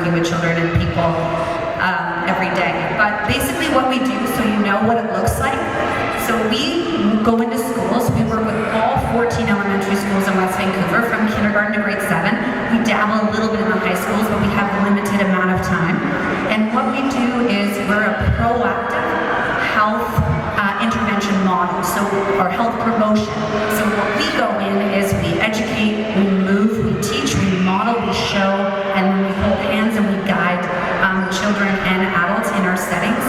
working with children and people every day. But basically what we do, so you know what it looks like, so we go into schools, we work with all 14 elementary schools in West Vancouver from kindergarten to grade 7. We dabble a little bit in the high schools, but we have a limited amount of time. And what we do is we're a proactive health intervention model, so our health promotion. So what we go in is we educate, we move, we teach, we model, we show, and then we hold hands and we guide children and adults in our settings.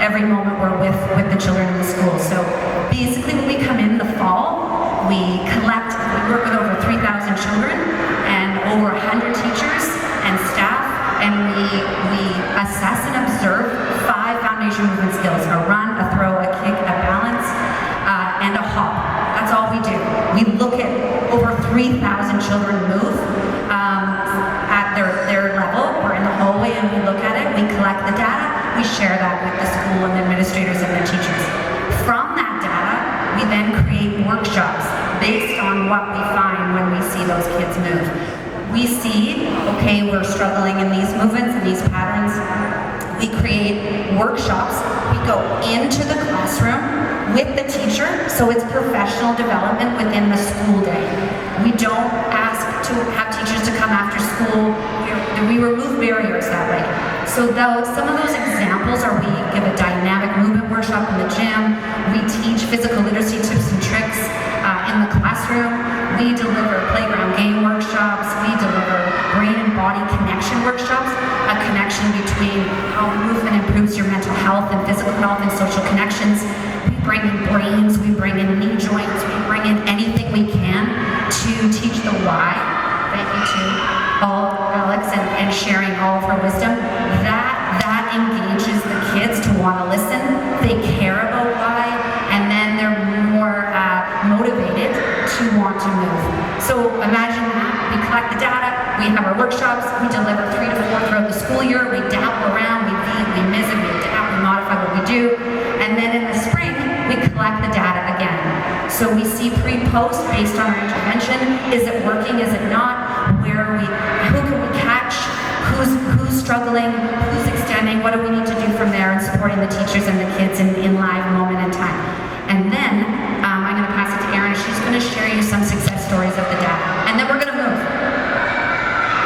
Every moment we're with the children in the school. So basically when we come in the fall, we work with over 3,000 children and over 100 teachers and staff, and we assess and observe 5 foundation movement skills: a run, a throw, a kick, a balance, and a hop. That's all we do. We look at over 3,000 children move at their level. We're in the hallway and we look at it, we collect the data, we share that with the school and the administrators and the teachers. From that data, we then create workshops based on what we find when we see those kids move. We see, okay, we're struggling in these movements and these patterns. We create workshops. We go into the classroom with the teacher, so it's professional development within the school day. We don't ask to have teachers to come after school. We remove barriers that way. So some of those examples are, we give a dynamic movement workshop in the gym. We teach physical literacy tips and tricks in the classroom. We deliver playground game workshops. We deliver brain and body connection workshops, a connection between how movement improves your mental health and physical health and social connections. We bring in brains, we bring in knee joints, we bring in anything we can to teach the why. Thank you to Alex and sharing all of her wisdom. That engages the kids to want to listen. They care about why, and then they're more motivated to want to move. So imagine that. We collect the data, we have our workshops, we deliver 3 to 4 throughout the school year, we dabble around, we feed, we visit, we adapt, we modify what we do, and then in the spring, we collect the data again. So we see pre-post based on our intervention. Is it working? Is it not? Who can we catch? Who's struggling? Who's extending? What do we need to do from there, and supporting the teachers and the